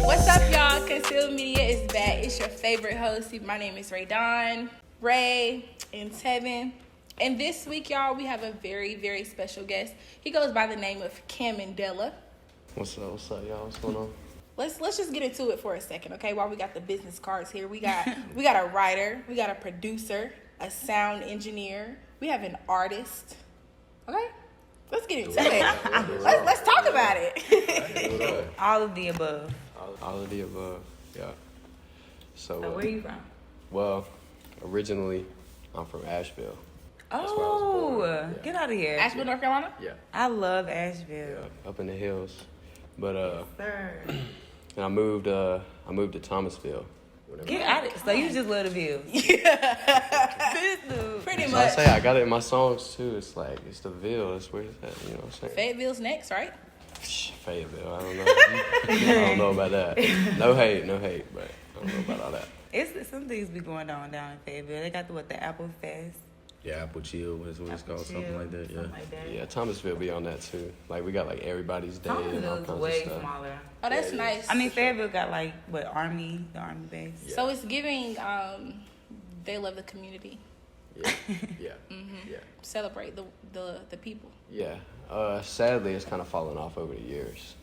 What's up, y'all? Concealed Media is back. It's your favorite host. My name is Ray, and Tevin. And this week, y'all, we have a very, very special guest. He goes by the name of Kamendella. What's up, y'all? What's going on? Let's just get into it for a second, okay? While we got the business cards here, we got a writer, we got a producer, a sound engineer, we have an artist. Okay, let's get into it. Let's talk about it. All of the above. All of the above, yeah. So, where are you from? Well, originally, I'm from Asheville. That's where I was Oh, born. Yeah. get out of here. Asheville, North Carolina? Yeah. I love Asheville. Yeah, up in the hills. But Sir. and I moved to Thomasville. Get out of So you just love the view. Yeah. This dude. Pretty So I much. say I got it in my songs too. It's like it's the Ville. That's where it's at. You know what I'm saying? Fayetteville's next, right? Fayetteville. I don't know. I don't know about that. No hate, but I don't know about all that. It's some things be going on down in Fayetteville. They got the Apple Fest. Yeah, Apple Chill, what it's Apple called, Chill, something like that. Yeah. Something like that. Yeah, Thomasville be on that too. Like we got like everybody's day and all Thomasville's kinds way of stuff. smaller. Oh, that's Yeah, nice. I mean, Fayetteville got the army base. Yeah. So it's giving, they love the community. Yeah, yeah, Mm-hmm. yeah. Celebrate the people. Yeah. Sadly, it's kind of fallen off over the years.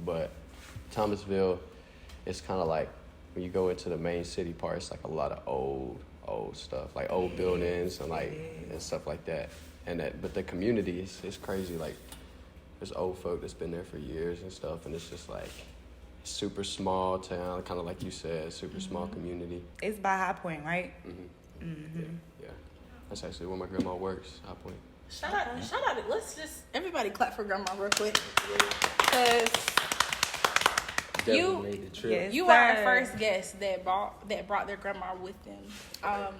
But Thomasville, it's kind of like when you go into the main city part, it's like a lot of old stuff, like old buildings and and stuff like that. But the community is crazy. Like there's old folk that's been there for years and stuff, and it's just like super small town, kind of like you said, super small community. It's by High Point, right? Yeah. That's actually where my grandma works, High Point. Shout out. Let's just, everybody clap for Grandma real quick. Because Definitely made the trip. Yes. you are our sir. first guest that brought their grandma with them.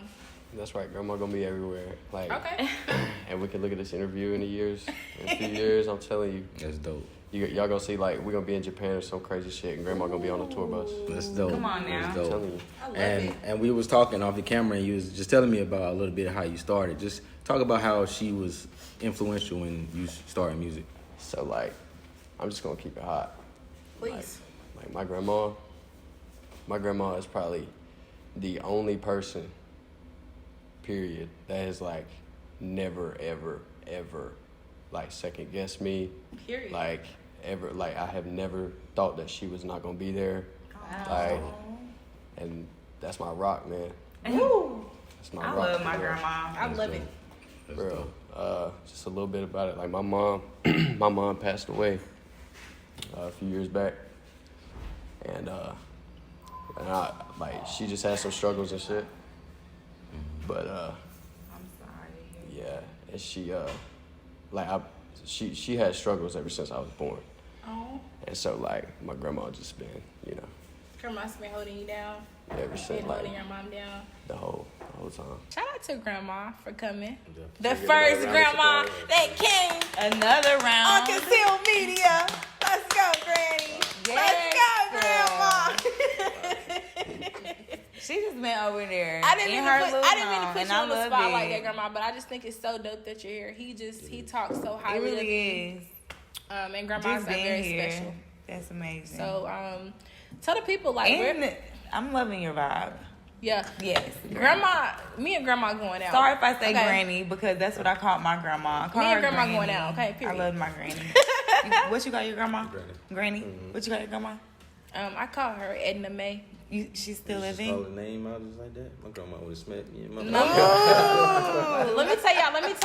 That's right, grandma gonna be everywhere. Like, Okay. and we can look at this interview in a few years. I'm telling you, That's dope. y'all gonna see like we're gonna be in Japan or some crazy shit, and grandma gonna be on a tour bus. That's dope. Come on now. That's I'm dope. telling you. I love And it. and we was talking off the camera, and you was just telling me about a little bit of how you started. Just talk about how she was influential when you started music. So like, I'm just gonna keep it hot. Please. Like my grandma is probably the only person, period, that has like never ever like second guessed me. Period. Like ever, like I have never thought that she was not gonna be there. Wow. Like, and that's my rock, man. Woo. That's my I rock. love my bro. grandma. I love it. That's Bro, dope. just a little bit about it. Like my mom, my mom passed away a few years back, and I, like she just had some struggles and shit. But I'm sorry. yeah, and she she had struggles ever since I was born, Oh. and so like my grandma just been Grandma's been holding you down. ever Been since like holding your mom down. the whole time. Shout out to Grandma for coming. Yeah. The Give first another round of grandma applause. that came Another on round. Concealed Media. Let's go, Granny. Yes, Let's go, Grandma. She just been over there. I didn't in mean her to put little you zone, on and I the love spot like it. that, Grandma, but I just think it's so dope that you're here. He talks so It highly of you. really is. And Grandma's Just being very here. special. That's amazing. So, tell the people, like, and I'm loving your vibe. yeah. Yes. Me and Grandma going out. Sorry if I say Okay. granny because that's what I call my grandma. I call Me and her Grandma granny. going out, okay, I period. love my granny. What you call your grandma? Granny. What you call your grandma? I call her Edna May. She's still You just living? call the name out just like that. My grandma would have smacked me in my No. mouth. Let me tell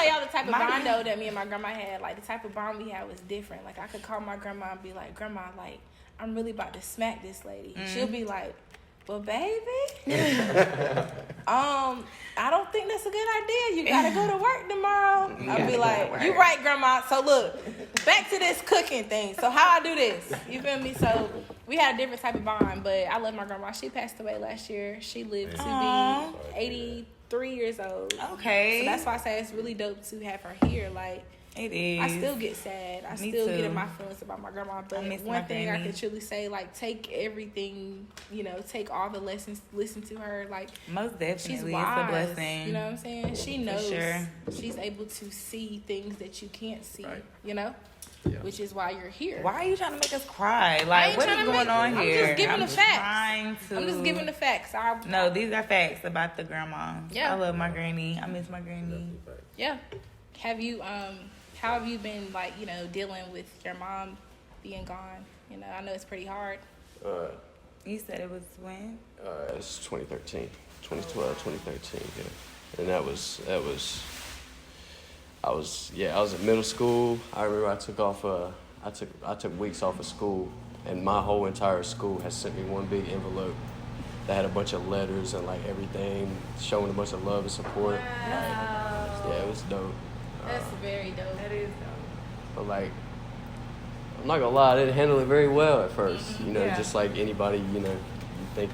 y'all the type of bond though that me and my grandma had. Like the type of bond we had was different. Like I could call my grandma and be like, Grandma, like I'm really about to smack this lady. She'll be like, well, baby, I don't think that's a good idea. You gotta go to work tomorrow. I'll be like, you right, Grandma. So look, back to this cooking thing. So how I do this? You feel me? So we had a different type of bond, but I love my grandma. She passed away last year. She lived to Aw. be 83 years old. Okay. So that's why I say it's really dope to have her here. Like, It is. I still get sad. I Me still get too. in my feelings about my grandma. But I miss one my thing I granny. can truly say, like, take everything, take all the lessons, listen to her. Like, Most definitely. she's It's wise. a blessing. You know what I'm saying? She knows. sure. She's able to see things that you can't see. Right. You know? which is why you're here. Why are you trying to make us cry? I Like, ain't what is trying to going on I'm here? just giving the just facts. trying to- I'm just giving the facts. No, these are facts about the grandma. Yeah. I love my granny. I miss my granny. Yeah. Have you how have you been like, dealing with your mom being gone? I know it's pretty hard. You said it was when? It's 2013, 2012, 2013, yeah. And I was in middle school. I remember I took weeks off of school, and my whole entire school has sent me one big envelope that had a bunch of letters and like everything, showing a bunch of love and support. Wow. Like, yeah, it was dope. That's very dope. That is But like, I'm not gonna lie, I didn't handle it very well at first. Yeah. Just like anybody, you think,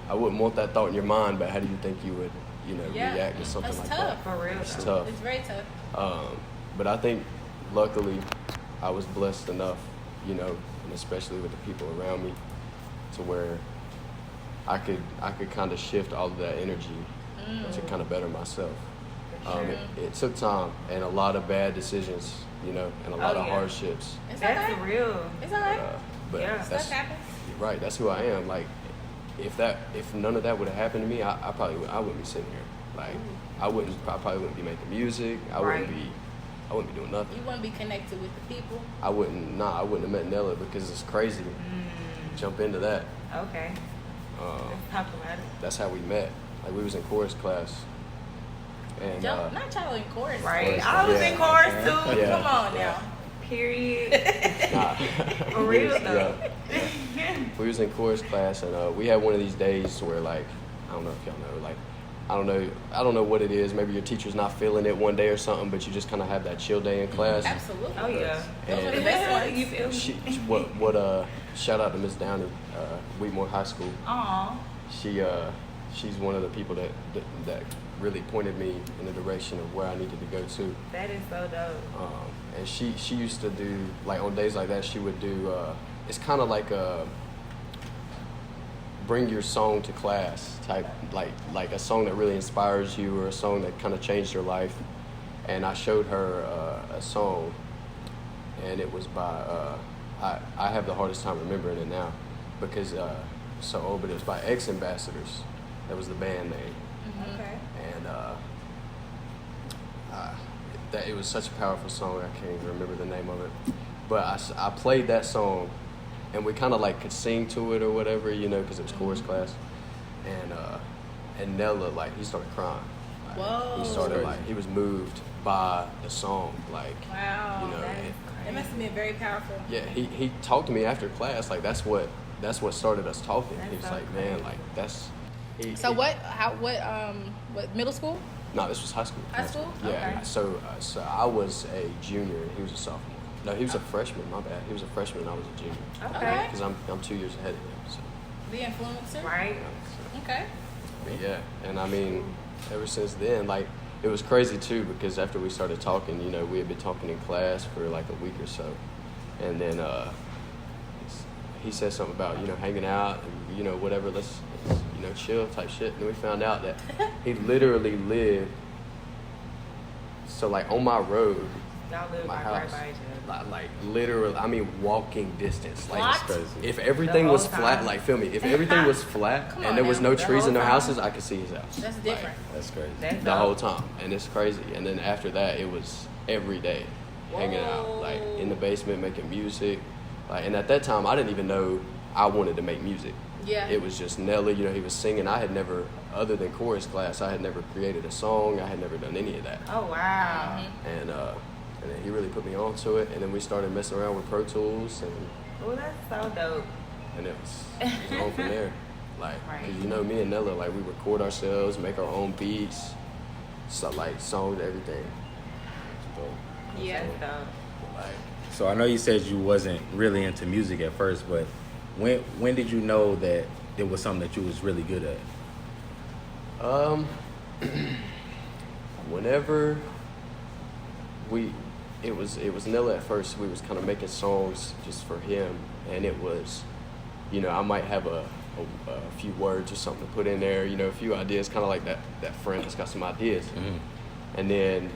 I wouldn't want that thought in your mind, but how do you think you would, react to something That's like tough. that? For real. It's though. tough. It's very tough. But I think, luckily, I was blessed enough, and especially with the people around me, to where I could kind of shift all of that energy to kind of better myself. It took time and a lot of bad decisions, and a lot of hardships. It's That's okay. real. It's alright. But Yeah. that's Stuff happens. right. That's who I am. Like, if none of that would have happened to me, I wouldn't be sitting here. Like, I probably wouldn't be making music. I wouldn't be doing nothing. You wouldn't be connected with the people. I wouldn't have met Nella because it's crazy. Jump into that. Okay. Let's talk about it. That's how we met. Like, we was in chorus class. And Not y'all in chorus. Right. Chorus, I was yeah. in chorus too. Yeah. Come on now. Period. nah. For real though. We was in chorus class, and we had one of these days where, like, I don't know if y'all know, like, I don't know what it is. Maybe your teacher's not feeling it one day or something, but you just kind of have that chill day in class. Absolutely. Oh yeah. Those are the And best ones. You feel me? shout out to Miss Downey, Wheatmore High School. Aw. She's one of the people that really pointed me in the direction of where I needed to go to. That is so dope. And she used to do, like, on days like that, she would do, it's kind of like a bring your song to class type, like a song that really inspires you or a song that kind of changed your life. And I showed her a song, and it was by, I have the hardest time remembering it now because it's so old, but it was by Ex Ambassadors. That was the band name. Okay. And that it was such a powerful song. I can't even remember the name of it, but I played that song, and we kind of like could sing to it or whatever, because it was chorus class. And Nella, like, he started crying. Like, Whoa. He started, like, he was moved by the song, like, Wow. and, It must have been very powerful. yeah, he talked to me after class, like, that's what started us talking. That's He was so like, man, like, that's. So what middle school? No, this was high school. High school? Yeah. Okay. So I was a junior and he was a sophomore. No, he was a freshman. My bad. He was a freshman and I was a junior. Okay. Because I'm 2 years ahead of him. So, The influencer? Right. Okay. but yeah, and I mean, ever since then, like, it was crazy too because after we started talking, we had been talking in class for like a week or so, and then he said something about hanging out and whatever. Let's chill type shit. And then we found out that he literally lived. So like on my road, Y'all live my right house, by each other. like literally, I mean walking distance. Like What? Crazy. if everything was whole flat, time? like feel me, if everything was flat Come and on there was now. no The trees whole and no time? houses, I could see his house. That's Like, different. That's crazy. That's the dope. whole time, and it's crazy. And then after that, it was every day hanging out, like in the basement making music. Like, and at that time, I didn't even know I wanted to make music. Yeah. It was just Nelly, he was singing. I had never, other than chorus class, I had never created a song. I had never done any of that. Oh wow. And then he really put me onto it. And then we started messing around with Pro Tools, and Oh, that's so dope. it was on from there. Like, Right. cause me and Nella, like, we record ourselves, make our own beats, so like songs, everything. So, Yeah. That's dope. like, So I know you said you wasn't really into music at first, but when did you know that it was something that you was really good at? Whenever it was Nella at first. We was kind of making songs just for him, and it was, I might have a few words or something to put in there, a few ideas, kind of like that friend that's got some ideas, and then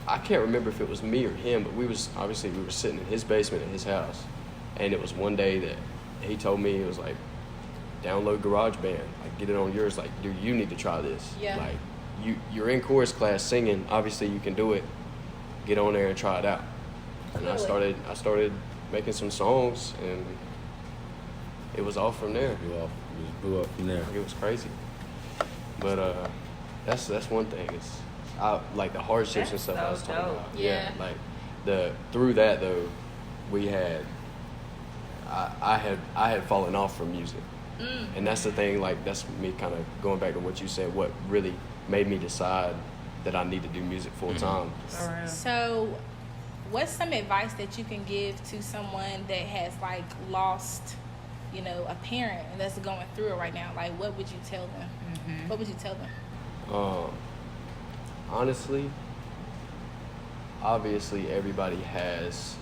I can't remember if it was me or him, but we were sitting in his basement in his house, and it was one day that he told me, it was like, download GarageBand, like get it on yours, like, dude, you need to try this. Yeah. Like you're in chorus class singing, obviously you can do it. Get on there and try it out. And I started making some songs, and it was all from there. Just blew up from there. It was crazy. But that's one thing. It's like the hardships and stuff I was talking about. Yeah. Like through that though, we had I had fallen off from music. And that's the thing, like that's me kind of going back to what you said, what really made me decide that I need to do music full time. So what's some advice that you can give to someone that has like lost, you know, a parent and that's going through it right now? Like what would you tell them? What would you tell them? Honestly, obviously everybody has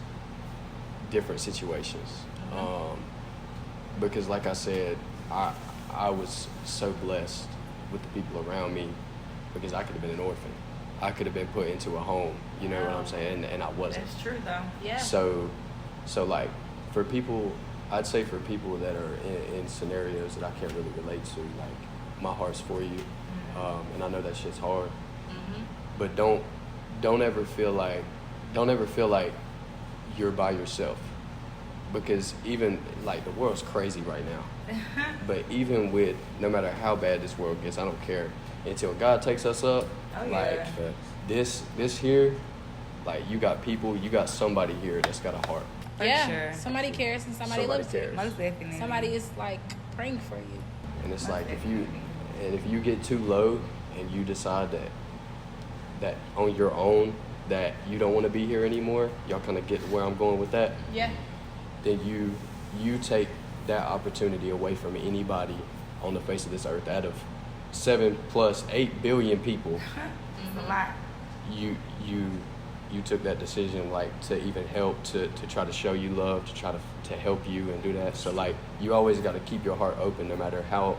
different situations. Because like I said, I was so blessed with the people around me, because I could have been an orphan. I could have been put into a home, you know what I'm saying? And I wasn't. That's true though. Yeah. So like for people, I'd say for people that are in scenarios that I can't really relate to, like my heart's for you. And I know that shit's hard. But don't ever feel like you're by yourself. Because even like the world's crazy right now. But even with, no matter how bad this world gets, I don't care. Until God takes us up, like this here, like you got people, you got somebody here that's got a heart. Sure. Somebody cares and somebody loves you. Most definitely. Somebody is like praying for you. And it's like if you get too low and you decide that on your own that you don't want to be here anymore, y'all kind of get where I'm going with that. Yeah. Then you take that opportunity away from anybody on the face of this earth. Out of 7+8 billion people, a lot. You took that decision, like to even help, to try to show you love, to try to help you and do that. So like you always got to keep your heart open, no matter how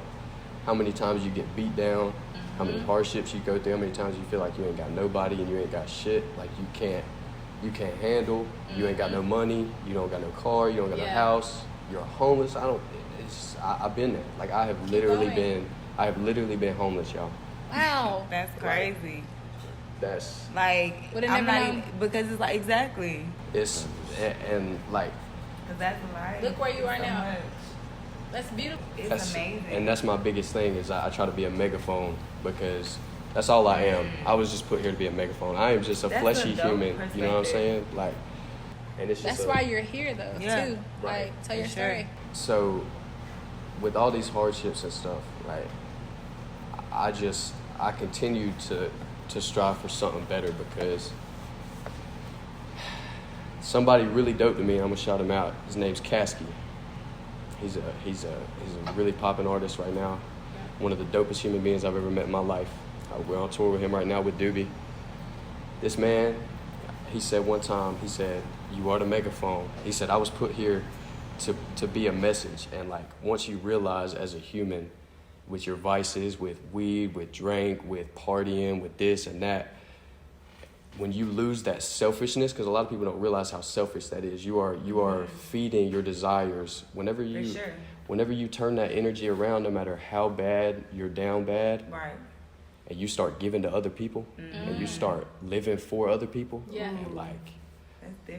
many times you get beat down, how many hardships you go through, how many times you feel like you ain't got nobody and you ain't got shit, like you can't handle, you ain't got no money, you don't got no car, you don't got no house, you're homeless. I've been there. Like I have literally been homeless, y'all. Wow. That's crazy. That's like, I'm not even, because it's like, exactly. It's, and like. Because that's a lie. Look where you are so now. Much. That's beautiful. It's amazing. And that's my biggest thing is I try to be a megaphone, because that's all I am. I was just put here to be a megaphone. I am just a fleshy human. You know what I'm saying? Like, and it's just that's why you're here though, too. Right. Like, tell your story. So, with all these hardships and stuff, like, I continue to strive for something better, because somebody really dope to me, I'm gonna shout him out. His name's Kasky. He's a really popping artist right now. One of the dopest human beings I've ever met in my life. We're on tour with him right now with Doobie. This man, he said one time, he said, "You are the megaphone." He said, "I was put here to be a message." And like, once you realize as a human, with your vices, with weed, with drink, with partying, with this and that, when you lose that selfishness, because a lot of people don't realize how selfish that is. You are feeding your desires. Whenever you turn that energy around, no matter how bad you're down bad, right, and you start giving to other people, and you start living for other people, and like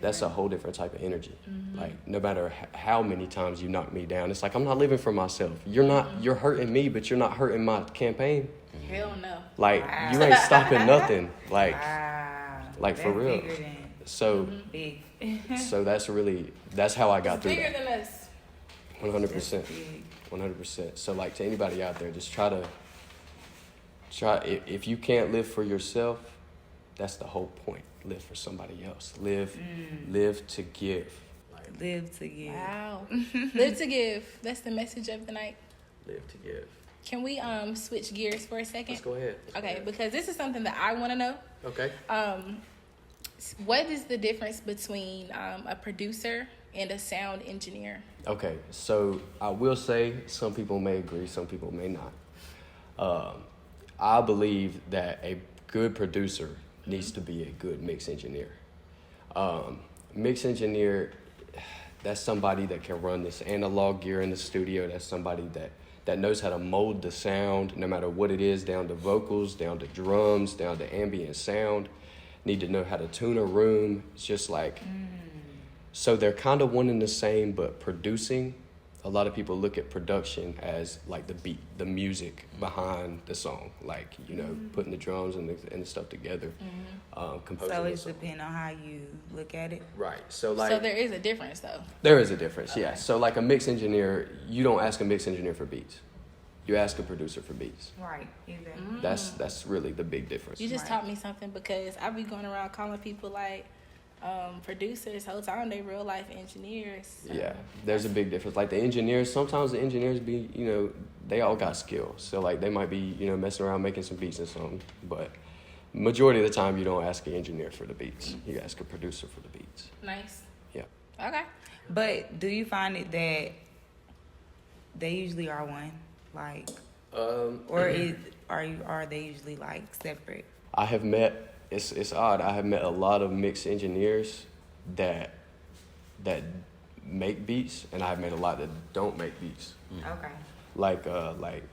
that's a whole different type of energy. Like no matter how many times you knock me down, it's like I'm not living for myself. You're hurting me, but you're not hurting my campaign. Hell no. Like you ain't stopping nothing. Like like that's for real. So so that's how I got through bigger that. than us. 100%. 100%. So like to anybody out there, just try if you can't live for yourself, that's the whole point. Live for somebody else. Live to give. Live to give. Wow. Live to give. That's the message of the night. Live to give. Can we switch gears for a second? Let's go ahead. Because this is something that I want to know. Okay. What is the difference between a producer and a sound engineer? Okay, so I will say some people may agree, some people may not. I believe that a good producer needs to be a good mix engineer. Mix engineer, that's somebody that can run this analog gear in the studio. That's somebody that knows how to mold the sound, no matter what it is, down to vocals, down to drums, down to ambient sound. Need to know how to tune a room. It's just like, so they're kind of one and the same, but producing, a lot of people look at production as like the beat, the music behind the song, like, you know, putting the drums and the stuff together. Composing So the it's song. depending on how you look at it. Right. So like, So there is a difference, though. there is a difference, yeah. Okay. So like a mix engineer, you don't ask a mix engineer for beats. You ask a producer for beats. Right. Exactly. That's really the big difference. You just Right. taught me something, because I be going around calling people like producers whole time they real life engineers. Yeah, there's a big difference. Like the engineers, sometimes the engineers be, you know, they all got skills. So like they might be, you know, messing around making some beats and something. But majority of the time, you don't ask an engineer for the beats. You ask a producer for the beats. Nice. Yeah. Okay. But do you find it that they usually are one, like, or are they usually like separate? I have met. It's odd. I have met a lot of mixed engineers that make beats, and I've met a lot that don't make beats. Okay. Like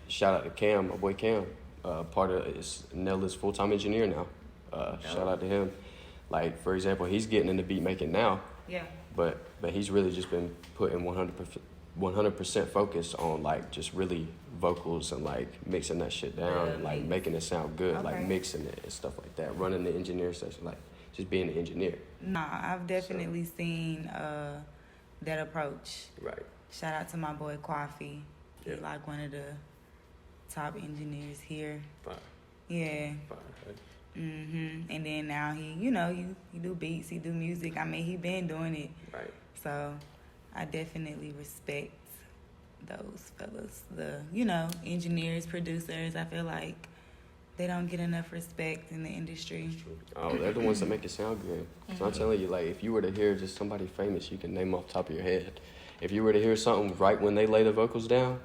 shout out to Cam, my boy Cam. Part of is Nella's full-time engineer now. Shout out to him. Like for example, he's getting into beat making now, Yeah. but he's really just been putting 100% focus on like just really vocals and like mixing that shit down and like making it sound good, like Okay. mixing it and stuff like that. Running the engineer session, like just being an engineer. Nah, I've definitely seen that approach. Right. Shout out to my boy Kwafi. Yeah. He's like one of the top engineers here. Fine. Yeah. And then now he, you know, he do beats, he do music. I mean, he been doing it. Right. So I definitely respect those fellas. The, you know, engineers, producers. I feel like they don't get enough respect in the industry. Oh, they're the ones that make it sound good. So I'm telling you, like, if you were to hear just somebody famous, you can name off the top of your head. If you were to hear something right when they lay the vocals down,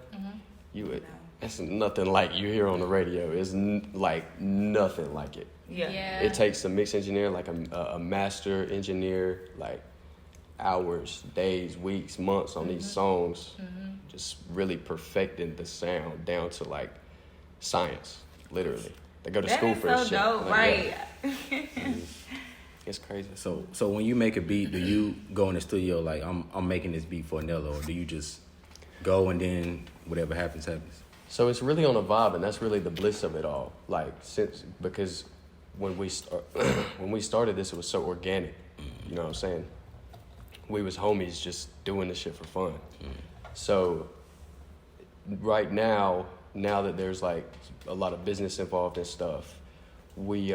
you would. That's nothing like you hear on the radio. It's like nothing like it. Yeah. It takes a mix engineer, like a master engineer, like hours, days, weeks, months on these songs, just really perfecting the sound down to like science, literally. They go to school for this shit. Dope, Like, right? yeah. It's crazy. So when you make a beat, do you go in the studio like I'm making this beat for Nella, or do you just go and then whatever happens happens? So it's really on a vibe, and that's really the bliss of it all. Like because when we started this, it was so organic. You know what I'm saying? We was homies just doing this shit for fun. So right now that there's like a lot of business involved and stuff, we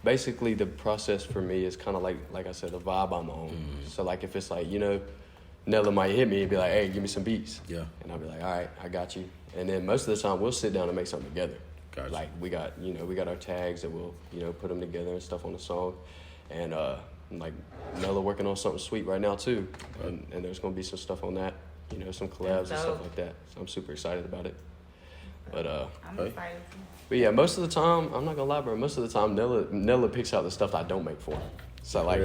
basically the process for me is kind of like I said, a vibe I'm on. So like if it's like, you know, Nella might hit me and be like, hey, give me some beats. Yeah. And I'll be like, all right, I got you. And then most of the time we'll sit down and make something together. Gotcha. Like we got our tags that we'll, you know, put them together and stuff on the song. And like Nella working on something sweet right now too. And there's going to be some stuff on that, you know, some collabs and stuff like that. So I'm super excited about it. But I'm excited too. But yeah, most of the time, I'm not gonna lie, bro. Most of the time, Nella picks out the stuff I don't make for her. So like,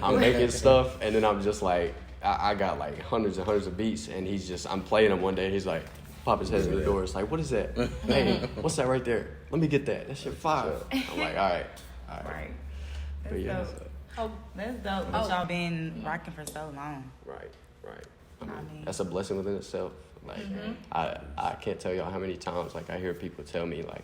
I'm making stuff, and then I'm just like, I got like hundreds and hundreds of beats, and I'm playing them one day. He's like, pop his head in the door. It's like, what is that? Hey, what's that right there? Let me get that. That shit fire. I'm like, all right. Right. But That's yeah, dope. That's dope. But y'all been rocking for so long. right. I I mean, mean- that's a blessing within itself. Like, I can't tell y'all how many times like I hear people tell me like,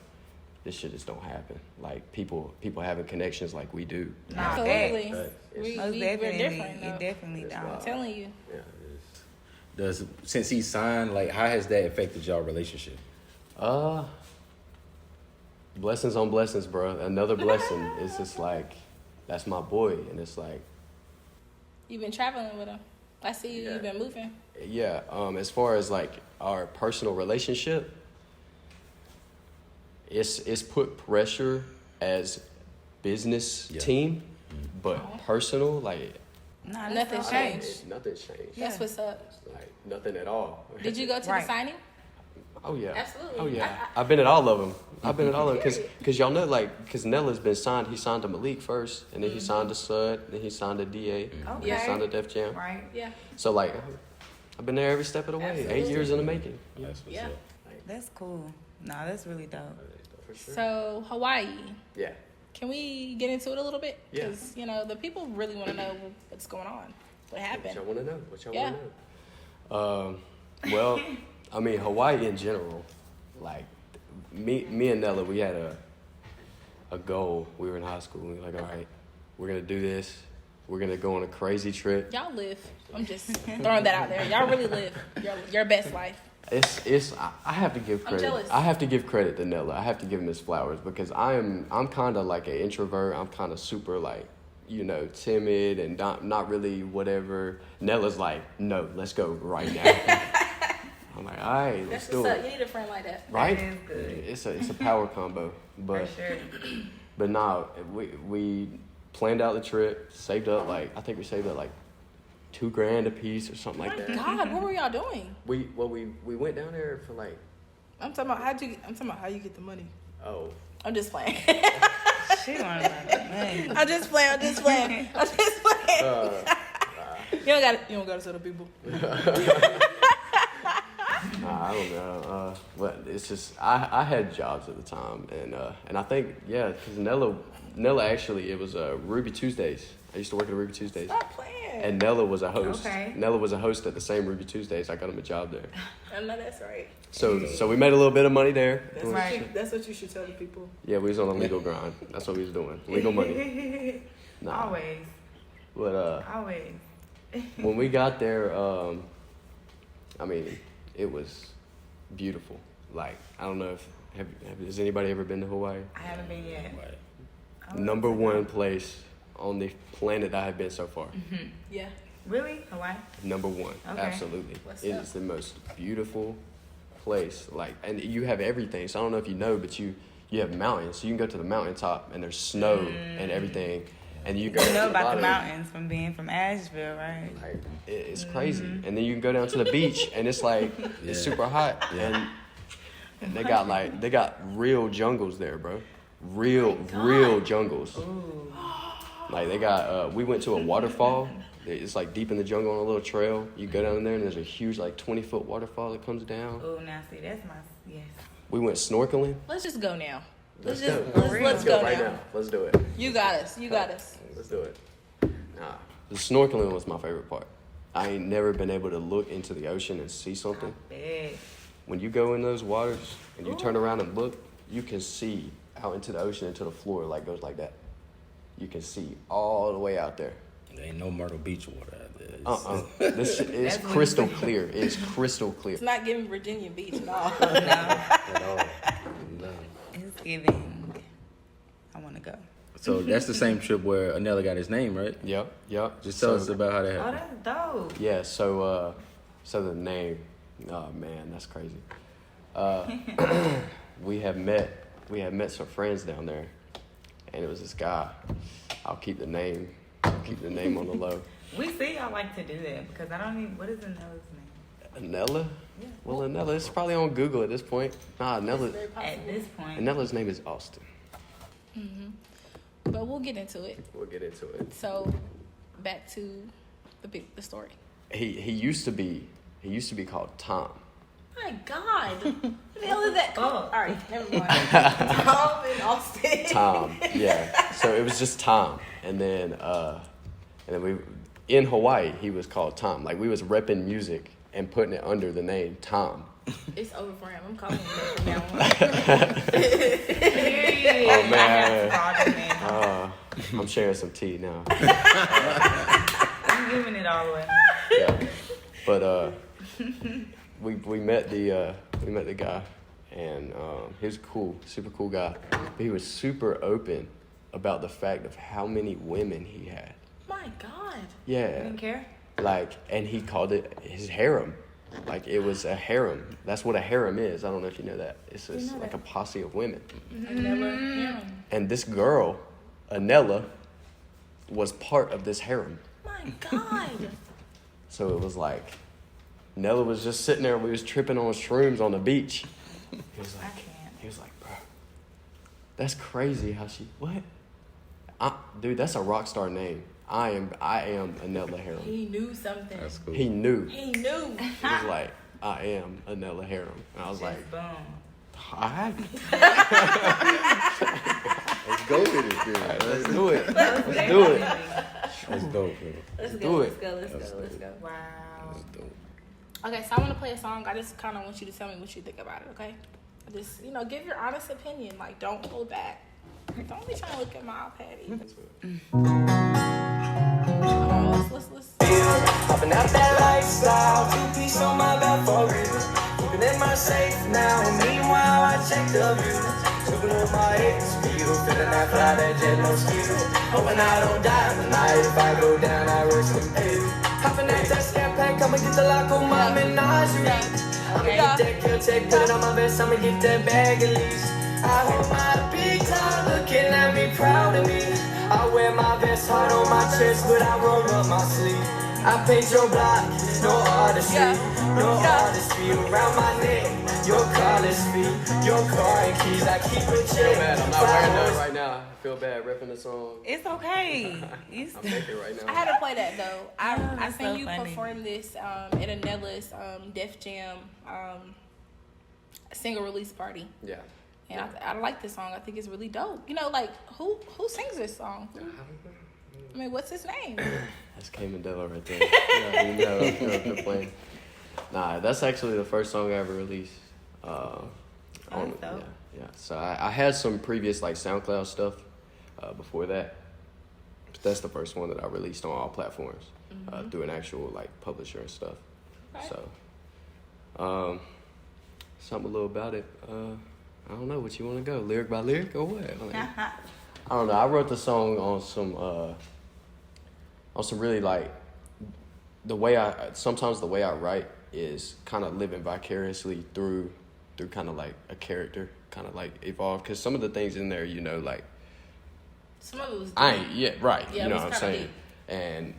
this shit just don't happen. Like people having connections like we do. Nah, Absolutely. facts. We're Most different. definitely. Though. It definitely It's don't. I'm telling you. Yeah, Since he signed, like how has that affected y'all relationship? Blessings on blessings, bro. Another blessing. It's just like, that's my boy, and it's like, You've been traveling with him. I see you. Yeah. You've been moving. yeah. As far as like our personal relationship, it's put pressure as business team, but personal, like Nah, Nothing's changed. nothing's changed. That's what's up. Like nothing at all. Did you go to the Right. signing? Oh yeah. Absolutely. Oh yeah. I've been at all of them. I've been at all of them Period. because y'all know, like, because Nella's been signed. He signed to Malik first, and then he signed to Sud, then he signed to DA, Okay. he signed to Def Jam. Right. Yeah. So like, I've been there every step of the way. Absolutely. 8 years in the making. That's what's Yeah. up. That's cool. Nah, that's really dope. For sure. So Hawaii, Yeah. can we get into it a little bit? Yeah. Because the people really want to know what's going on, what What happened. y'all want to know? What y'all Yeah. want to know? Well, I mean, Hawaii in general, like, me and Nella, we had a goal. We were in high school. We were like, all right, we're going to do this. We're going to go on a crazy trip. Y'all live. I'm just throwing that out there. Y'all really live your best life. I have to give I'm credit. jealous. I have to give credit to Nella. I have to give him his flowers because I'm kind of like an introvert. I'm kind of super like, timid and not really whatever. Nella's like, no, let's go right now. I'm like, all right, let's do it. You need a friend like that. Right? That is good. It's a power combo. But For sure. but nah, we planned out the trip, saved up I think we saved up like $2,000 a piece or something like that. God, what were y'all doing? We went down there for like I'm talking about how you get the money. oh I'm just playing. She want about money. I'm just playing. You don't gotta tell the people. I don't know, but it's just I had jobs at the time, and I think because Nella actually it was Ruby Tuesdays. I used to work at Ruby Tuesdays, Stop playing. and Nella was a host. Okay. Nella was a host at the same Ruby Tuesdays. I got him a job there, I know that's right. so we made a little bit of money there. Right. That's what you should tell the people. Yeah, we was on a legal grind. That's what we was doing, legal money. Nah, Always. but Always. when we got there, I mean, it was beautiful. Like, I don't know if has anybody ever been to Hawaii? I haven't been yet. Right. Number one place on the planet I have been so far. Yeah. Really? Hawaii? Number one, Okay. absolutely. What's It up? is the most beautiful place. Like, and you have everything. So I don't know if you know, but you have mountains. So you can go to the mountaintop and there's snow and everything. And you go You know to about the bottom. mountains from being from Asheville, right? Like, it's crazy. And then you can go down to the beach and it's like it's super hot. And they got real jungles there, bro. Real jungles. Ooh. Like they got we went to a waterfall. It's like deep in the jungle on a little trail. You go down there and there's a huge 20-foot waterfall that comes down. Oh, now see, that's my, yes. We went snorkeling. Let's just go now. Let's Let's go right now. now. Let's do it. You got us. Let's do it. Nah, the snorkeling was my favorite part. I ain't never been able to look into the ocean and see something. Bad. When you go in those waters and you turn around and look, you can see out into the ocean, into the floor, like goes like that. You can see all the way out there. There ain't no Myrtle Beach water out there. This is That's crystal what clear. It's crystal clear. It's not giving Virginia Beach at all. No, At all. No. it's giving. I want to go. So that's the same trip where Anella got his name, right? Yep. Just tell us about how that Oh, happened. that's dope. Yeah, so the name, oh man, that's crazy. We had met some friends down there, and it was this guy. I'll keep the name on the low. We see y'all like to do that because I don't even, what is Anella's name? Anella? Yeah. Well, Anella, it's probably on Google at this point. Nah, Very Anella. possible. At this point. Anella's name is Austin. But we'll get into it. We'll get into it. So, back to the story. He used to be called Tom. My God, what the hell is that? Oh. All right, never mind. Tom and Austin. Tom, yeah. So it was just Tom, and then we in Hawaii he was called Tom. Like we was repping music and putting it under the name Tom. It's over for him. I'm calling him that from now on. Period. Oh, man. I have to call this man. I'm sharing some tea now. I'm giving it all away. Yeah, but we met the guy, and he was cool, super cool guy. But he was super open about the fact of how many women he had. My God. You Yeah, didn't care? and he called it his harem. Like it was a harem. That's what a harem is. I don't know if you know that. It's just know like that. a posse of women. I never. Yeah. And this girl, Anella, was part of this harem. My God. So it was like Nella was just sitting there. We was tripping on shrooms on the beach. He was like, bro, that's crazy how she, what? Dude, that's a rock star name. I am Anella Harem. He knew something. That's cool. He knew. He knew. He was like, I am Anella Harem. And I was like, Boom. all right. Let's go with it, dude. Let's do it. Let's do it. That's dope, bro. Let's do go. it. Let's go. Wow. That's dope. Okay, so I want to play a song. I just kind of want you to tell me what you think about it, okay? Just, give your honest opinion. Like, don't hold back. Don't be trying to look at my iPad either. Let's. Popping out that lifestyle, 2-piece on my back for real. Keeping in my safe now, meanwhile I check the view. Tripping on my speed, feeling that fly, that jet no skill. Hoping I don't die tonight, if I go down I risk it. Hopping that scan pack, I'ma get the lock on my menagerie. I'ma get that kill check, put it on my vest, I'ma get that bag at least. I hold my big time, looking at me, proud of me. I wear my vest hard on my chest, but I roll up my sleeve. I paint your block, no artistry, no artistry around my neck. Your collar's feet, your car and keys, I keep it Feel check. bad. I'm not wearing that right now. I feel bad ripping the song. It's okay. I'm making it right I now. had to play that though. I that's seen so you funny. perform this at Anella's Def Jam single release party, Yeah. and I like this song. I think it's really dope. Like who sings this song? I mean, what's his name? That's Kamendella right there. They're playing. Nah, that's actually the first song I ever released. That's dope. Yeah. So I had some previous like SoundCloud stuff before that. But that's the first one that I released on all platforms through an actual like publisher and stuff. Okay. So, something a little about it. I don't know what you want to go, lyric by lyric or what? I don't know. I wrote the song on some really like sometimes the way I write is kind of living vicariously through kind of like a character, kind of like evolve. Because some of the things in there, like Some of it was. right. Yeah, you know it was what I'm kinda saying? deep. And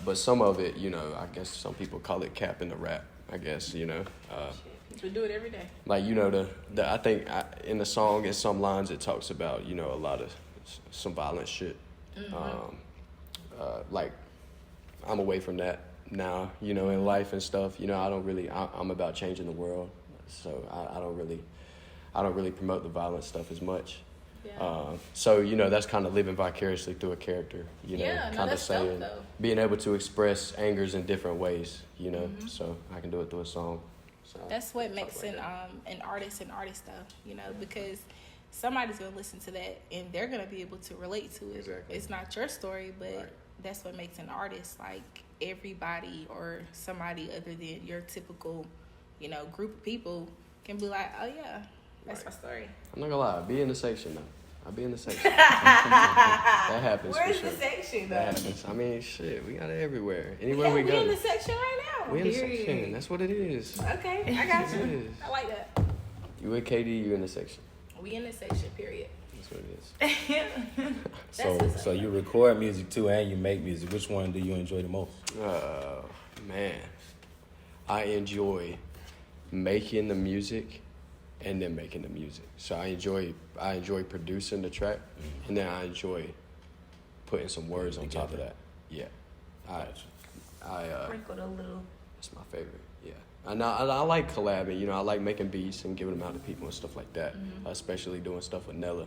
but some of it, I guess some people call it cap in the rap. I guess People do it every day. like I think in the song in some lines it talks about a lot of some violent shit. Like I'm away from that now, in life and stuff. I don't really. I'm about changing the world, so I don't really promote the violent stuff as much. Yeah. So that's kind of living vicariously through a character. Yeah, no, kind of that's dope, saying, though. being able to express angers in different ways. So I can do it through a song. So That's what makes like an artist though, because somebody's gonna listen to that and they're gonna be able to relate to it. Exactly. It's not your story, but Right. that's what makes an artist. Like everybody or somebody other than your typical, group of people can be like, oh yeah, that's Right. my story. I'm not gonna lie, I'll be in the section though. I'll be in the section. That happens for sure. section That happens. I mean, shit, we got it everywhere. Anywhere we we go. in the section right now. We in the section. That's what it is. Okay, I got It you. is. I like that. You with KD, you in the section. We in the section, period. That's what it is. So you record music too, and you make music. Which one do you enjoy the most? Man, I enjoy making the music and then making the music. So I enjoy producing the track, and then I enjoy putting some words on top of that. Yeah, I Sprinkled a little. that's my favorite. Yeah, and I like collabing. I like making beats and giving them out to people and stuff like that. Especially doing stuff with Nella.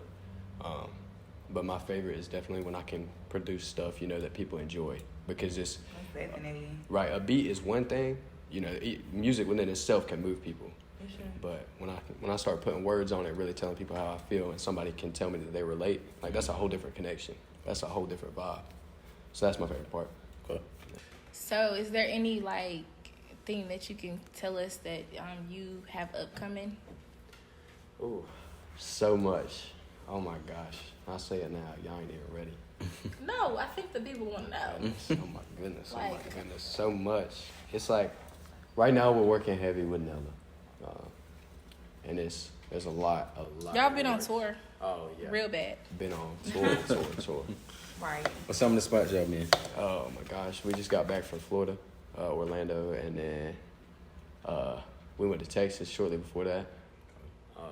But my favorite is definitely when I can produce stuff that people enjoy, because it's Definitely. right. A beat is one thing. Music within itself can move people. For sure. But when I start putting words on it, really telling people how I feel, and somebody can tell me that they relate, like that's a whole different connection. That's a whole different vibe. So that's my favorite part. Cool. So, is there any thing that you can tell us that you have upcoming? Ooh, so much. Oh my gosh. I'll say it now. Y'all ain't even ready. No, I think the people want to know. Oh my goodness. Oh my goodness. So much. It's like right now we're working heavy with Nella. And there's a lot. Y'all of been on work. tour Oh yeah. real bad. Been on tour. Right. What's some of the spots y'all been? Oh my gosh, we just got back from Florida, Orlando, and then We went to Texas shortly before that.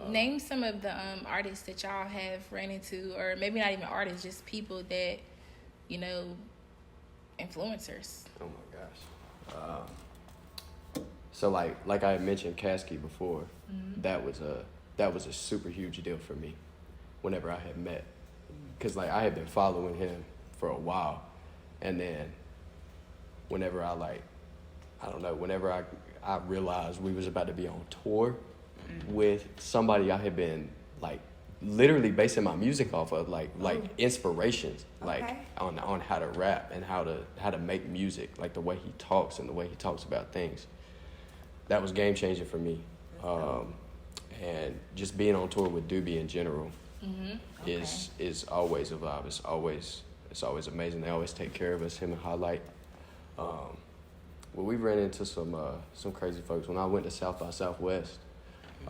Name some of the artists that y'all have ran into, or maybe not even artists, just people that, you know, influencers. Oh my gosh. So like I had mentioned Kasky before, that was a super huge deal for me whenever I had met, because like I had been following him for a while, and then whenever whenever I realized we was about to be on tour with somebody I had been like literally basing my music off of, like inspirations, like on how to rap and how to make music, like the way he talks and the way he talks about things. That was game changing for me. And just being on tour with Doobie in general is always a vibe. It's always amazing. They always take care of us, him and Highlight. Well, we ran into some crazy folks when I went to South by Southwest.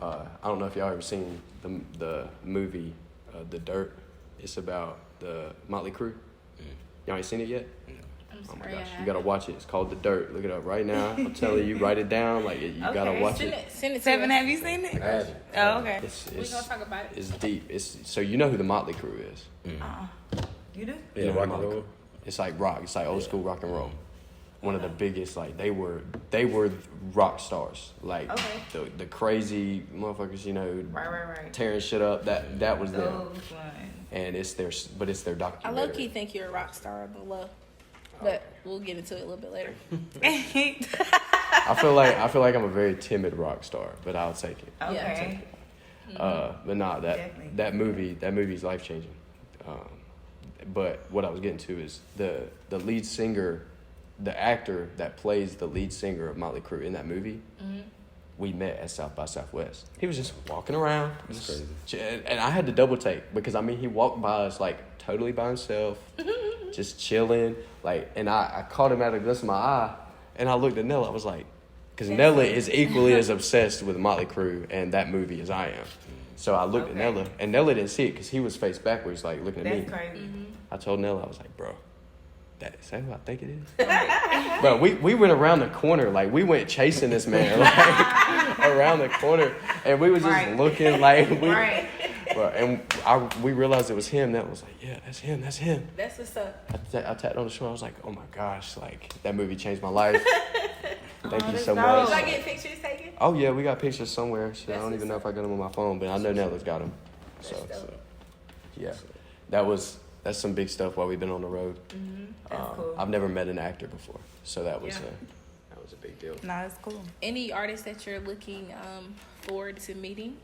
I don't know if y'all ever seen the movie The Dirt. It's about the Motley Crue. Y'all ain't seen it yet? Oh my gosh, you gotta watch it. It's called The Dirt. Look it up right now. I'm telling you, write it down. Like you gotta watch it. Send it to Seven, us. have you seen it? I haven't. Oh, okay. We're gonna talk about it. It's deep. So you know who the Motley Crue is? You do? Yeah, rock and roll. It's like rock. It's like old school rock and roll. One of the biggest, like they were rock stars. Like the crazy motherfuckers, you know, Right. tearing shit up. That was them. Those ones. And it's their I documentary. low-key think you're a rock star on the low, but we'll get into it a little bit later. I feel like I'm a very timid rock star, but I'll take it. Okay. But nah, Definitely. that movie's life changing. But what I was getting to is the lead singer, the actor that plays the lead singer of Motley Crue in that movie. We met at South by Southwest. He was just walking around. That's crazy. And I had to double take because I mean he walked by us like totally by himself, just chilling. Like, and I caught him at a glimpse of my eye, and I looked at Nella. I was like, because Nella is equally as obsessed with Motley Crue and that movie as I am. So I looked at Nella, and Nella didn't see it because he was face backwards, like looking at me. That's crazy. I told Nella, I was like, bro, is that who I think it is? Bro, we went around the corner, like we went chasing this man, like around the corner, and we was just looking like bro, and we realized it was him. That was like, yeah, that's him. That's what's up. I tapped on the shoulder. I was like, oh my gosh, like that movie changed my life. Thank you so Did much. I get pictures taken? Oh yeah, we got pictures somewhere. Shit, I That's don't even know what's if I got them on my phone, but I know Nella's got them. So yeah, that's some big stuff while we've been on the road. That's cool. I've never met an actor before, so that was a big deal. No, it's cool. Any artists that you're looking forward to meeting?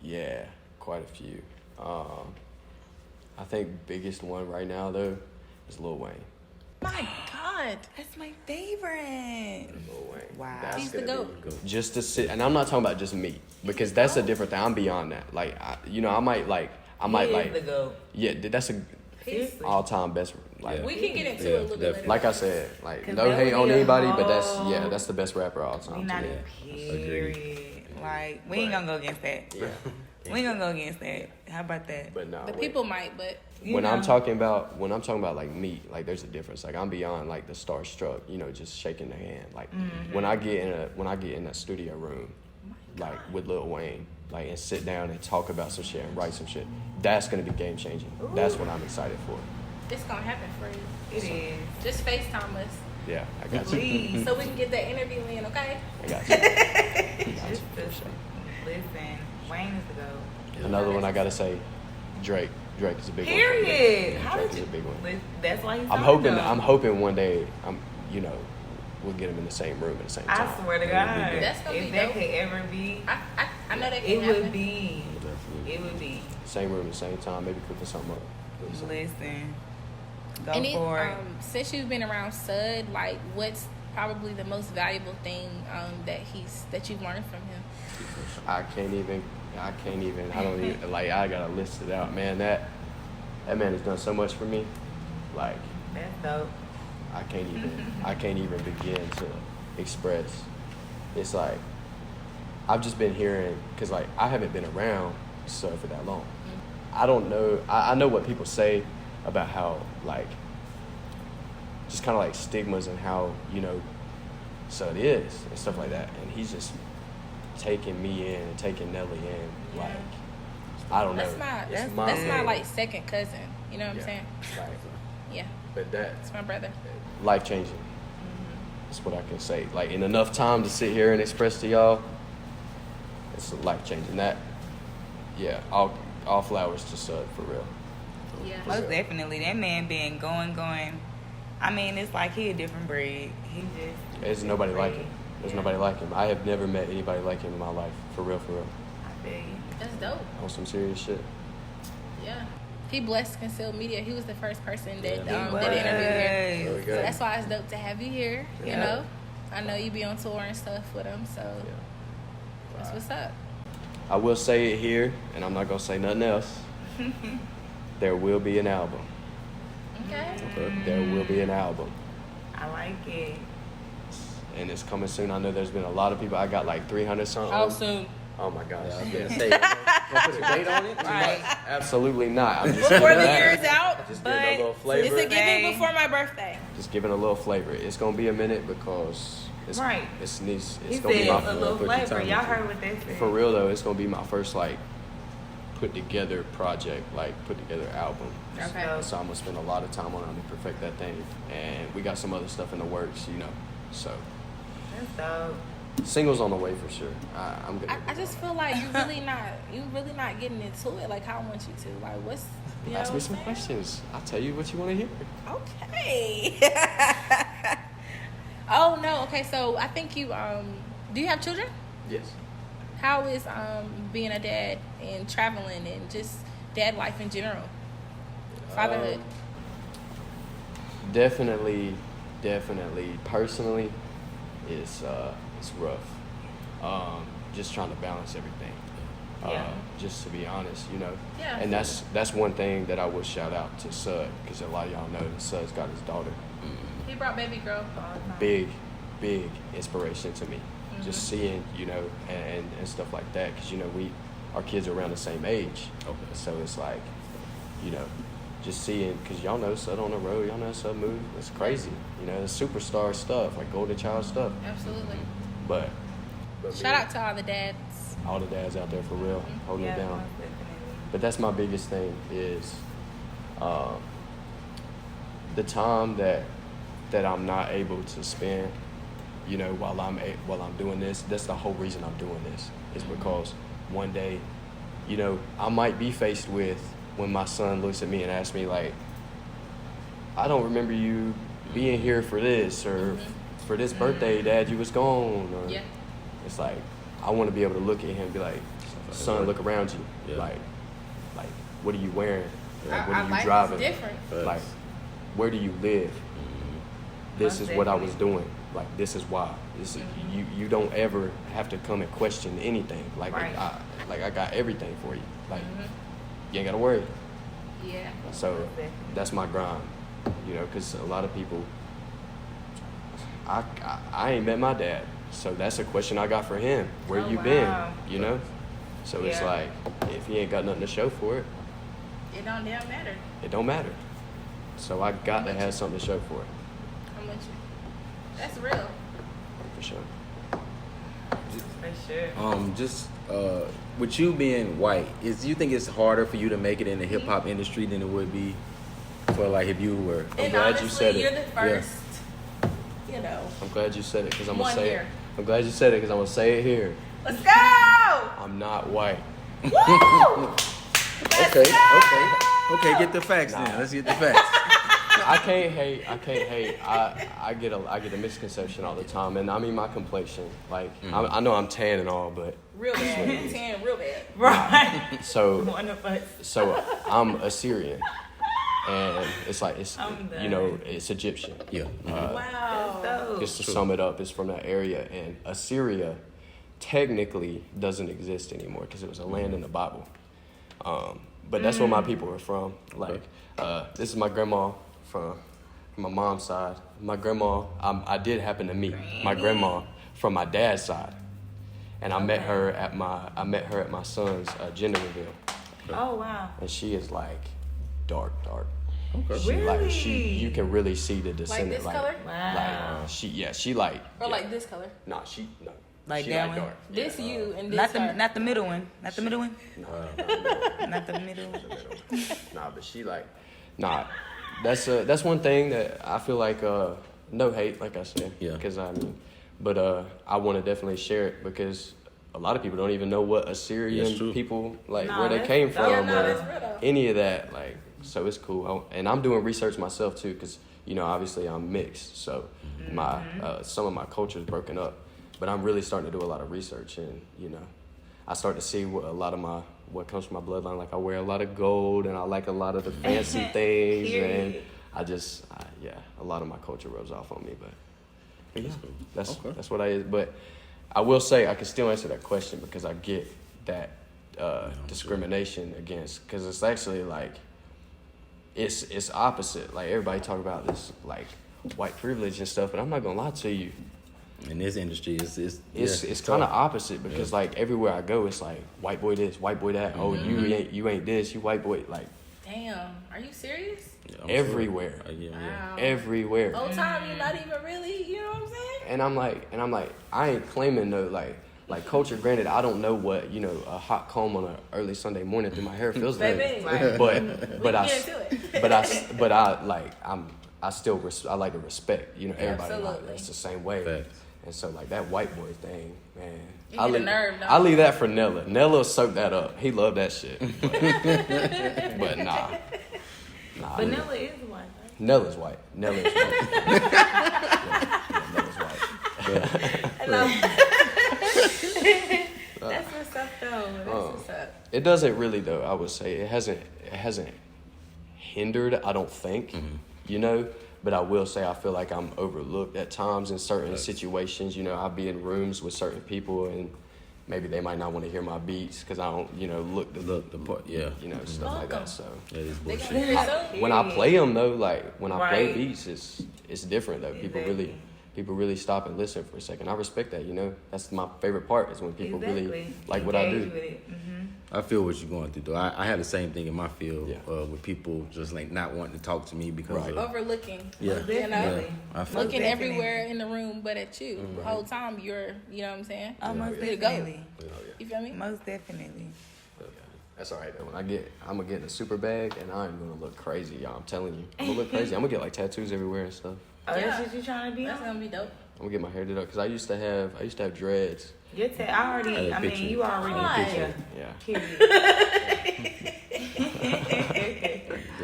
Yeah, quite a few. I think biggest one right now though is Lil Wayne. My God. That's my favorite. Lil Wayne. Wow. That's He's the gonna GOAT. be just to sit, and I'm not talking about just me because that's a different thing. I'm beyond that. Like I might the GOAT. Yeah, that's a Seriously. all-time best. Like We can get into it a little bit later. like I said, like 'Cause no that hate would on be a anybody, but whole- that's the best rapper of all We time. not to me. period. Like, we ain't gonna go against that. Yeah, We ain't gonna go against that. How about that? but no. The people might, but When I'm talking about like me, like there's a difference. Like I'm beyond like the starstruck, you know, just shaking the hand. Like when I get in that studio room, like with Lil Wayne, like and sit down and talk about some shit and write some shit, that's gonna be game changing. That's what I'm excited for. it's going to happen for you. It is. Just FaceTime us Yeah, I got you. Please. so we can get that interview in, okay? I got you. Just listen, Wayne is the GOAT. Another one I gotta say, Drake. Drake is a big one. Period. How Drake did is you? a big one. That's why he's. I'm hoping one day we'll get him in the same room at the same time. I swear to It God, would be dope. That's gonna if be that dope. could ever be, I know that can it happen. would be. It would be. Same room at the same time, maybe cooking something up. Listen, go And it, for it. since you've been around Sud, like what's probably the most valuable thing that you've learned from him? I can't even. I don't even like. I gotta list it out, man. That man has done so much for me. Like That's dope. I can't even begin to express. It's like I've just been hearing because like I haven't been around Sud for that long. I don't know. I know what people say about how like just kind of like stigmas and how, you know, so it is and stuff like that. And he's just taking me in and taking Nelly in, like, I don't know. That's my like second cousin. You know what I'm saying? Right. Yeah. But It's my brother. life changing. That's what I can say. Like, in enough time to sit here and express to y'all, it's life changing. That, yeah, all flowers to Sud, for real. Yeah. Most definitely. That man been going. I mean, it's like he a different breed. He just... There's nobody like him. There's nobody like him. I have never met anybody like him in my life. For real, for real. I feel you. That's dope. On some serious shit. Yeah. He blessed Concealed Media. He was the first person that Yeah, that interviewed here. There we So go. that's why it's dope to have you here. You Yeah. know, I know you be on tour and stuff with him, so that's what's up. I will say it here, and I'm not going to say nothing else. There will be an album. Okay. There will be an album. I like it. And it's coming soon. I know there's been a lot of people. I got like 300 songs. How soon? Oh my gosh. I was gonna say, gonna put a date on it. Right. Absolutely not. I'm just Before giving the that. year's out, Just but giving a little it's flavor. a giving before my birthday. Just giving a little flavor. It's gonna be a minute because it's Right. It's He gonna be said my a little put your flavor. time Y'all into it. heard what they said. for real though. It's gonna be my first like put together project, like put together album. Okay. So I'm gonna spend a lot of time on it. I'm gonna perfect that thing, and we got some other stuff in the works, you know. So That's dope. singles on the way for sure. I'm gonna. I just feel like you really not getting into it like how I want you to. Like what's you know Ask me what some I'm saying? questions. I'll tell you what you want to hear. Okay. Oh no. Okay. So I think you do you have children? Yes. How is being a dad and traveling and just dad life in general? Fatherhood. Definitely. Personally, it's rough. Just trying to balance everything. Yeah. Just to be honest, you know. Yeah. And that's one thing that I would shout out to Sud, because a lot of y'all know that Sud's got his daughter. He brought baby girl. Big inspiration to me. Just seeing, you know, and stuff like that, because you know our kids are around the same age. Okay. So it's like, you know, just seeing, because y'all know Sud on the road, y'all know Sud move. It's crazy, you know, it's superstar stuff, like golden child stuff. Absolutely. But Shout out to all the dads. all the dads out there for real, holding it down. most definitely. But that's my biggest thing is the time that I'm not able to spend, you know, while I'm doing this. That's the whole reason I'm doing this, is because one day, you know, I might be faced with when my son looks at me and asks me like, I don't remember you being here for this, or for this birthday, Dad, you was gone, or Yeah. it's like I want to be able to look at him and be like, son, look around you. Yeah. Like what are you wearing? Like, what Our are you life is driving? different. Like, where do you live? This Most is what I was definitely. doing. Like, this is why. This is, you don't ever have to come and question anything. Like, Right. I got everything for you. Like, you ain't gotta worry. Yeah. So Most definitely. that's my grind. You know, because a lot of people, I ain't met my dad, so that's a question I got for him. Where Oh, you wow. been? You know. So it's Yeah. like, if he ain't got nothing to show for it, It don't damn matter. it don't matter. So I got to have something to show for it, I'm with you. That's real. for sure. For sure. Just with you being white, do you think it's harder for you to make it in the hip hop industry than it would be for like if you were? And glad you honestly, said it. you're the first, you know. I'm glad you said it, because I'm One gonna say here. it. I'm glad you said it, because I'm gonna say it here. Let's go! I'm not white. Woo! Okay. Get the facts then. Let's get the facts. I can't hate. I get a misconception all the time, and I mean my complexion. Like I know I'm tan and all, but Real bad. 10, real bad. Right. so One of us. I'm Assyrian, and it's like I'm done. you know, it's Egyptian. Yeah. Wow. So, Just to sum it up, it's from that area, and Assyria technically doesn't exist anymore because it was a land in the Bible. But that's where my people are from. Like, this is my grandma from my mom's side. My grandma, I did happen to meet my grandma from my dad's side, and I met her at my son's gender reveal, oh wow. and she is like dark. Okay. She like Really? you can really see the descendant. this color? Wow. Like she like. Or yeah. like this color. No. Like she that like one? dark. This Yeah, you and this Not her. the middle one. Not the middle one. no, Not the middle one. nah, but she like, nah. That's one thing that I feel like no hate, like I said. Yeah. Because I mean, but I want to definitely share it because a lot of people don't even know what That's Assyrian true. people like Nah, where they that's came dope. from Yeah, no, or that's real though. any of that. Like, so it's cool. And I'm doing research myself too because obviously I'm mixed, so my some of my culture is broken up. But I'm really starting to do a lot of research, and I start to see what comes from my bloodline. Like I wear a lot of gold, and I like a lot of the fancy things, and a lot of my culture rubs off on me. But yeah, that's what I is. But I will say I can still answer that question because I get that discrimination against, because it's actually like it's opposite. Like everybody talk about this like white privilege and stuff, but I'm not gonna lie to you. In this industry, It's kind of opposite because like everywhere I go, it's like white boy this, white boy that. Oh, you ain't this, you white boy. Like Damn, are you serious? Yeah, I'm everywhere, sure. Yeah. Wow. everywhere. Whole time you're not even really, you know what I'm saying? And I'm like, I ain't claiming no like culture. Granted, I don't know what a hot comb on an early Sunday morning through my hair feels like. Baby. But I get into it. but I like I still I like to respect everybody. Absolutely. It's the same way. Facts. And so like that white boy thing, man. You get a nerve, don't I you? leave that for Nella. Nella soak that up. He loved that shit. But nah. Vanilla is white. Nella's white. Nella's white. Nella's white. That's what's up though. That's what's up. It doesn't really though. I would say it hasn't hindered. I don't think. But I will say I feel like I'm overlooked at times in certain situations. I'll be in rooms with certain people and maybe they might not want to hear my beats because I don't look the part. Yeah. stuff like that. So That is They got bullshit. yourself. when I play them though, like when I play Right. beats, it's different though. People really stop and listen for a second. I respect that. That's my favorite part is when people really like what I do. Mm-hmm. I feel what you're going through, though. I have the same thing in my field Yeah. with people just like not wanting to talk to me because Right. of Overlooking. Yeah. You know? Yeah, I feel Looking Definitely. everywhere in the room but at you. The whole time you're, you know what I'm saying? Oh, most Way to go. definitely. You feel me? Most definitely. That's all right though. When I'm gonna get in a super bag and I'm gonna look crazy, y'all. I'm telling you, I'm gonna look crazy. I'm gonna get like tattoos everywhere and stuff. Oh, Yeah. that's what you trying to be That's on? gonna be dope. I'm gonna get my hair did up because I used to have dreads. I mean, you already Hi. picture. Yeah. Period.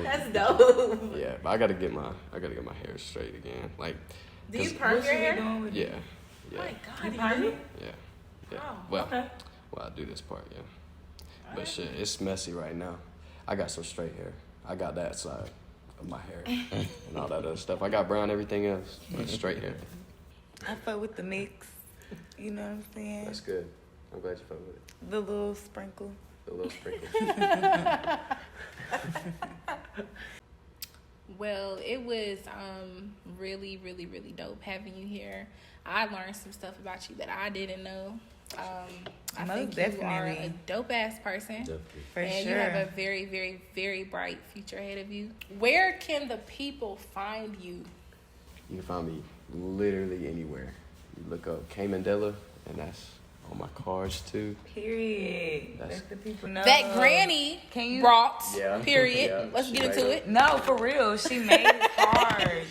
That's dope. Yeah, but I gotta get my hair straight again. Like, Do you 'cause- perm What your you be hair? doing with yeah, it? Oh yeah, my You god, perm you it? yeah. Oh, Well, okay. I do this part, yeah. But shit, it's messy right now. I got some straight hair. I got that side of my hair and all that other stuff. I got brown everything else, but straight hair. I fuck with the mix. You know what I'm saying? That's good. I'm glad you fuck with it. The little sprinkle. The little sprinkle. Well, it was really, really, really dope having you here. I learned some stuff about you that I didn't know. I Most think you are a definitely. dope ass person. Definitely. For And sure. you have a very, very, very bright future ahead of you. Where can the people find you? You can find me literally anywhere. You look up Kamendella, and that's on my cards too. Period. That's- Let the people know. That granny Can you- brought, Yeah. period. Yeah, Let's she get made into it. it. No, for real. She made it hard.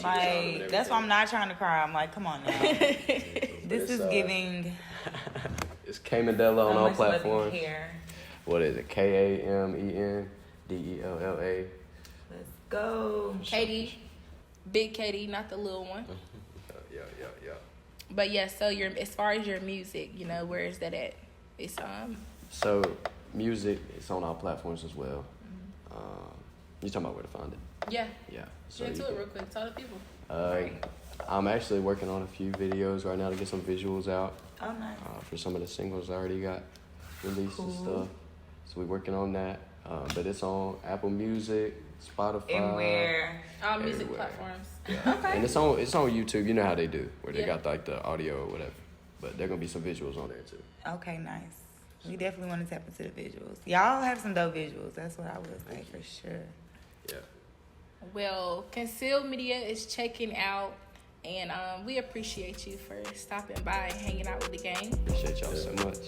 Like, that's why I'm not trying to cry. I'm like, come on now. This is giving It's Kamendella on so all much love and platforms. care. What is it? KAMENDELLA. Let's go. Katie, big Katie, not the little one. Yeah. But yeah, so as far as your music, where is that at? It's So, music, it's on all platforms as well. You talking about where to find it? yeah. Yeah. So Get into you it can- real quick. Tell the people. I'm actually working on a few videos right now to get some visuals out Oh, nice. for some of the singles I already got released and Cool. stuff. So we're working on that. But it's on Apple Music, Spotify. And where? All music everywhere. platforms. Yeah. Okay. And it's on YouTube. You know how they do, where they Yeah. got like the audio or whatever. But there gonna be some visuals on there too. Okay, nice. We definitely want to tap into the visuals. Y'all have some dope visuals. That's what I would say for sure. Yeah. Well, Concealed Media is checking out, and we appreciate you for stopping by and hanging out with the gang. Appreciate y'all so much.